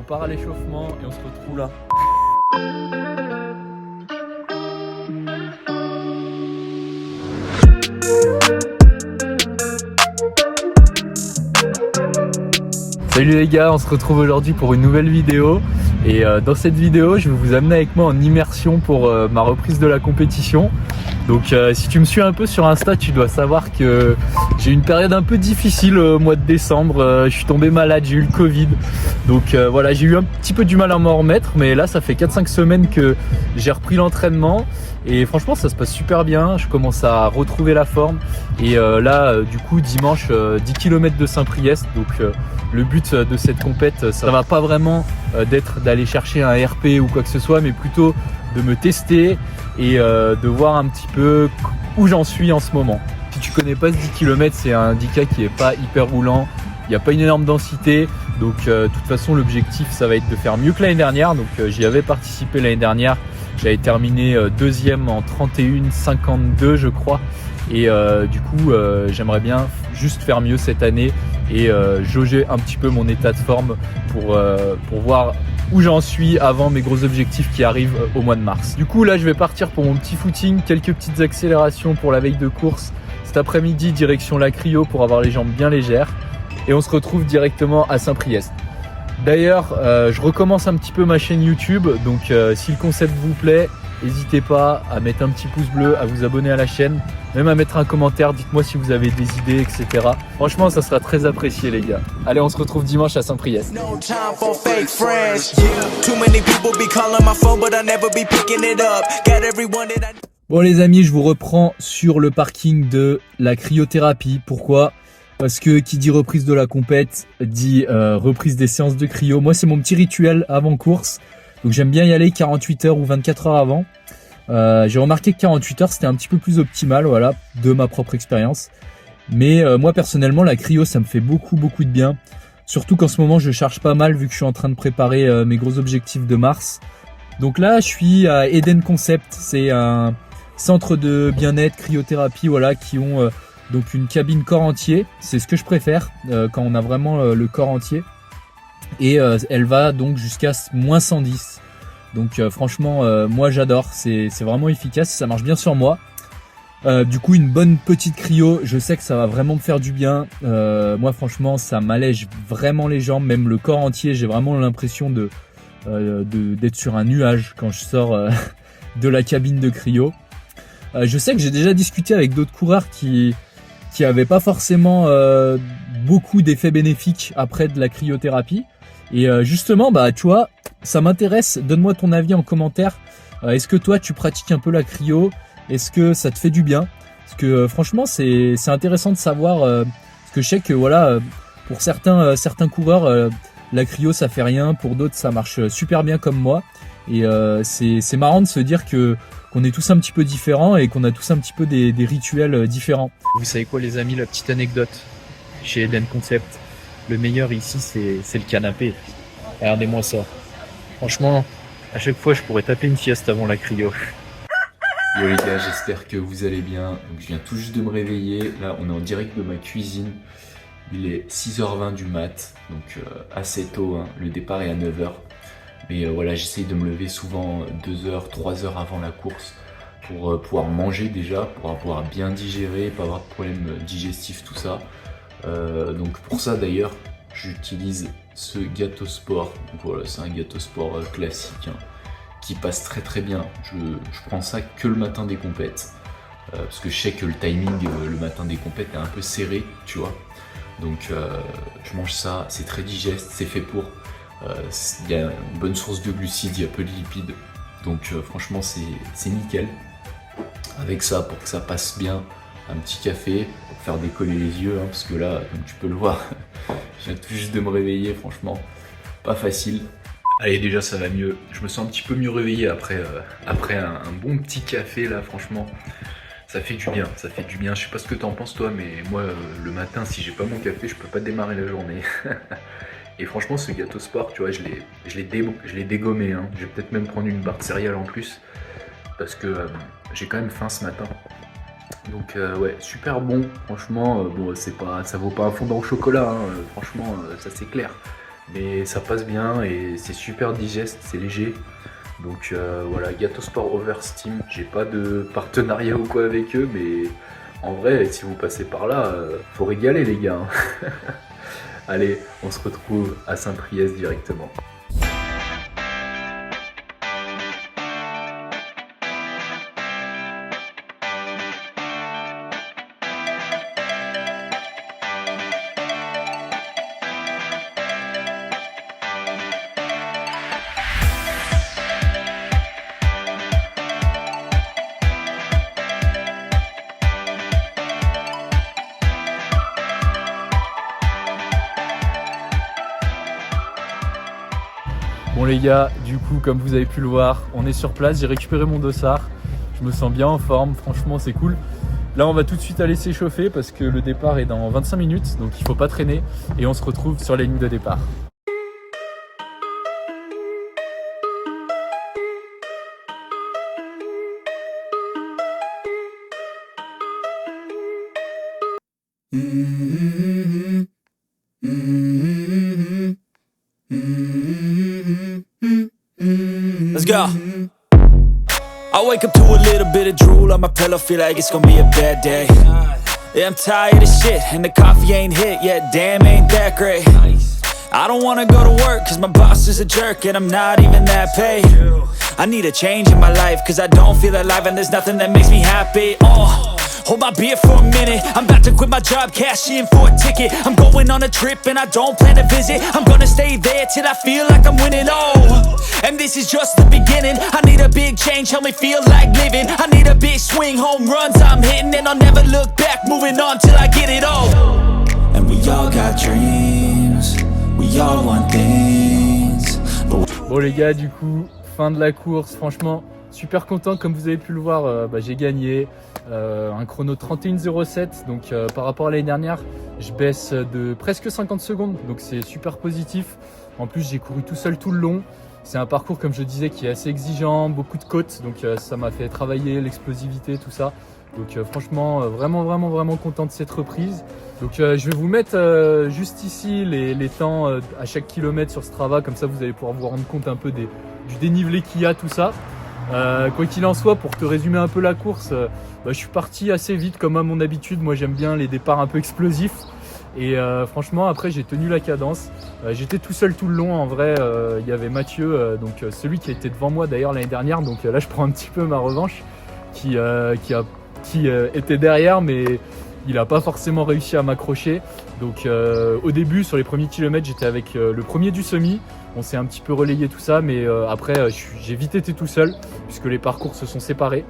part à l'échauffement et on se retrouve là. Salut les gars, on se retrouve aujourd'hui pour une nouvelle vidéo et dans cette vidéo je vais vous amener avec moi en immersion pour ma reprise de la compétition. Donc si tu me suis un peu sur Insta, tu dois savoir que j'ai eu une période un peu difficile au mois de décembre. Je suis tombé malade, j'ai eu le Covid. Donc voilà, j'ai eu un petit peu du mal à m'en remettre, mais là ça fait 4-5 semaines que j'ai repris l'entraînement et franchement ça se passe super bien. Je commence à retrouver la forme et là du coup dimanche 10 km de Saint-Priest. Donc le but de cette compète, ça va pas vraiment d'être d'aller chercher un RP ou quoi que ce soit, mais plutôt de me tester et de voir un petit peu où j'en suis en ce moment. Si tu connais pas ce 10 km, c'est un 10K qui est pas hyper roulant, il n'y a pas une énorme densité, donc de toute façon l'objectif ça va être de faire mieux que l'année dernière. Donc j'y avais participé l'année dernière, j'avais terminé deuxième en 31,52 je crois, et du coup j'aimerais bien juste faire mieux cette année et jauger un petit peu mon état de forme pour voir où j'en suis avant mes gros objectifs qui arrivent au mois de mars. Du coup là je vais partir pour mon petit footing, quelques petites accélérations pour la veille de course. Cet après-midi direction la cryo pour avoir les jambes bien légères et on se retrouve directement à Saint-Priest. D'ailleurs je recommence un petit peu ma chaîne YouTube, donc si le concept vous plaît, n'hésitez pas à mettre un petit pouce bleu, à vous abonner à la chaîne, même à mettre un commentaire, dites-moi si vous avez des idées, etc. Franchement, ça sera très apprécié les gars. Allez, on se retrouve dimanche à Saint-Priest. Bon les amis, je vous reprends sur le parking de la cryothérapie. Pourquoi ? Parce que qui dit reprise de la compète, dit reprise des séances de cryo. Moi, c'est mon petit rituel avant course. Donc j'aime bien y aller 48 heures ou 24 heures avant. J'ai remarqué que 48 heures c'était un petit peu plus optimal, voilà, de ma propre expérience. Mais moi personnellement la cryo ça me fait beaucoup de bien. Surtout qu'en ce moment je charge pas mal vu que je suis en train de préparer mes gros objectifs de mars. Donc là je suis à Eden Concept, c'est un centre de bien-être, cryothérapie, voilà, qui ont donc une cabine corps entier. C'est ce que je préfère quand on a vraiment le corps entier. Et elle va donc jusqu'à moins 110. Donc franchement moi j'adore, c'est vraiment efficace, ça marche bien sur moi. Du coup une bonne petite cryo, je sais que ça va vraiment me faire du bien. Moi franchement ça m'allège vraiment les jambes, même le corps entier. J'ai vraiment l'impression d'être sur un nuage quand je sors de la cabine de cryo. Je sais que j'ai déjà discuté avec d'autres coureurs qui avaient pas forcément beaucoup d'effets bénéfiques après de la cryothérapie. Et justement, bah tu vois, ça m'intéresse. Donne-moi ton avis en commentaire. Est-ce que toi, tu pratiques un peu la cryo ? Est-ce que ça te fait du bien ? Parce que franchement, c'est intéressant de savoir. Parce que je sais que voilà, pour certains coureurs, la cryo ça fait rien. Pour d'autres, ça marche super bien comme moi. Et c'est marrant de se dire qu'on est tous un petit peu différents et qu'on a tous un petit peu des rituels différents. Vous savez quoi les amis, la petite anecdote chez Eden Concept. Le meilleur ici, c'est le canapé. Regardez-moi ça. Franchement, à chaque fois, je pourrais taper une sieste avant la cryo. Yo les gars, j'espère que vous allez bien. Donc, je viens tout juste de me réveiller. Là, on est en direct de ma cuisine. Il est 6h20 du mat, donc assez tôt. Hein. Le départ est à 9h. Mais voilà, j'essaye de me lever souvent 2h, 3h avant la course pour pouvoir manger déjà, pour pouvoir bien digérer, pas avoir de problème digestif, tout ça. Donc pour ça d'ailleurs j'utilise ce gâteau sport. Donc voilà, c'est un gâteau sport classique hein, qui passe très bien. Je prends ça que le matin des compètes parce que je sais que le timing le matin des compètes est un peu serré, tu vois. Donc je mange ça, c'est très digeste, c'est fait pour. Il y a une bonne source de glucides, il y a peu de lipides. Donc franchement c'est nickel. Avec ça, pour que ça passe bien, un petit café pour faire décoller les yeux, hein, parce que là, comme tu peux le voir, je viens tout juste de me réveiller, franchement, pas facile. Allez, déjà ça va mieux, je me sens un petit peu mieux réveillé après un bon petit café là, franchement, ça fait du bien, je sais pas ce que t'en penses toi, mais moi le matin, si j'ai pas mon café, je peux pas démarrer la journée. Et franchement, ce gâteau sport, tu vois, je l'ai dégommé, hein. Je vais peut-être même prendre une barre de céréales en plus, parce que j'ai quand même faim ce matin. Donc ouais, super bon, franchement, bon ça vaut pas un fondant au chocolat, hein, franchement ça c'est clair. mais ça passe bien et c'est super digeste, c'est léger. Donc voilà, Gâteau Sport Oversteam, j'ai pas de partenariat ou quoi avec eux, mais en vrai, si vous passez par là, faut régaler les gars. Allez, on se retrouve à Saint-Priest directement. Bon les gars, du coup comme vous avez pu le voir, on est sur place, j'ai récupéré mon dossard, je me sens bien en forme, franchement c'est cool. Là on va tout de suite aller s'échauffer parce que le départ est dans 25 minutes, donc il faut pas traîner et on se retrouve sur la ligne de départ. Let's go. I wake up to a little bit of drool on my pillow, feel like it's gonna be a bad day. Yeah, I'm tired of shit, and the coffee ain't hit yet, damn ain't that great. I don't wanna go to work, cause my boss is a jerk, and I'm not even that paid. I need a change in my life, cause I don't feel alive, and there's nothing that makes me happy. Hold my beer for a minute, I'm about to quit my job, cash in for a ticket. I'm going on a trip and I don't plan to visit. I'm gonna stay there till I feel like I'm winning, and this is just the beginning. I need a big change, help me feel like living. I need a big swing, home runs I'm hitting, and I'll never look back, moving on till I get it all. And we all got dreams, we all want things. Bon les gars, du coup, fin de la course, franchement, super content, comme vous avez pu le voir, j'ai gagné. Un chrono 31,07, donc par rapport à l'année dernière je baisse de presque 50 secondes, donc c'est super positif. En plus j'ai couru tout seul tout le long, c'est un parcours comme je disais qui est assez exigeant, beaucoup de côtes, donc ça m'a fait travailler l'explosivité, tout ça. Donc franchement vraiment content de cette reprise. Donc je vais vous mettre juste ici les temps à chaque kilomètre sur Strava, comme ça vous allez pouvoir vous rendre compte un peu du dénivelé qu'il y a, tout ça. Quoi qu'il en soit, pour te résumer un peu la course, je suis parti assez vite comme à mon habitude. Moi j'aime bien les départs un peu explosifs et franchement après j'ai tenu la cadence. J'étais tout seul tout le long en vrai. Il y avait Mathieu, donc celui qui a été devant moi d'ailleurs l'année dernière, donc là je prends un petit peu ma revanche, qui était derrière mais il n'a pas forcément réussi à m'accrocher. Donc au début sur les premiers kilomètres j'étais avec le premier du semi. On s'est un petit peu relayé tout ça, mais après j'ai vite été tout seul puisque les parcours se sont séparés.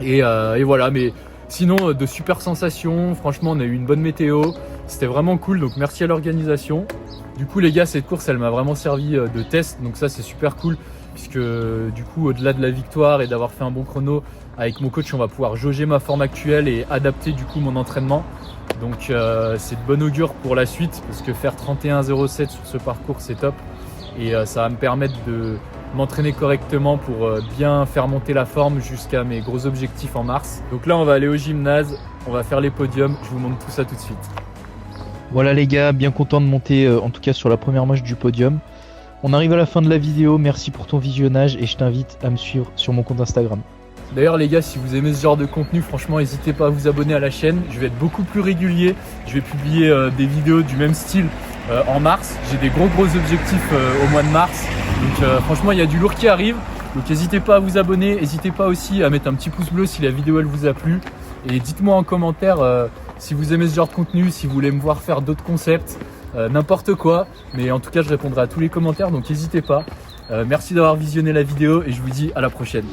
Et voilà, mais sinon de super sensations, franchement on a eu une bonne météo, c'était vraiment cool, donc merci à l'organisation. Du coup les gars, cette course elle m'a vraiment servi de test, donc ça c'est super cool puisque du coup au-delà de la victoire et d'avoir fait un bon chrono, avec mon coach on va pouvoir jauger ma forme actuelle et adapter du coup mon entraînement. Donc c'est de bon augure pour la suite parce que faire 31,07 sur ce parcours c'est top. Et ça va me permettre de m'entraîner correctement pour bien faire monter la forme jusqu'à mes gros objectifs en mars. Donc là on va aller au gymnase, on va faire les podiums, je vous montre tout ça tout de suite. Voilà les gars, bien content de monter en tout cas sur la première marche du podium. On arrive à la fin de la vidéo, merci pour ton visionnage et je t'invite à me suivre sur mon compte Instagram. D'ailleurs les gars, si vous aimez ce genre de contenu, franchement n'hésitez pas à vous abonner à la chaîne, je vais être beaucoup plus régulier, je vais publier des vidéos du même style en mars. J'ai des gros objectifs au mois de mars, donc franchement il y a du lourd qui arrive, donc n'hésitez pas à vous abonner, n'hésitez pas aussi à mettre un petit pouce bleu si la vidéo elle vous a plu, et dites-moi en commentaire si vous aimez ce genre de contenu, si vous voulez me voir faire d'autres concepts, n'importe quoi, mais en tout cas je répondrai à tous les commentaires, donc n'hésitez pas. Merci d'avoir visionné la vidéo et je vous dis à la prochaine.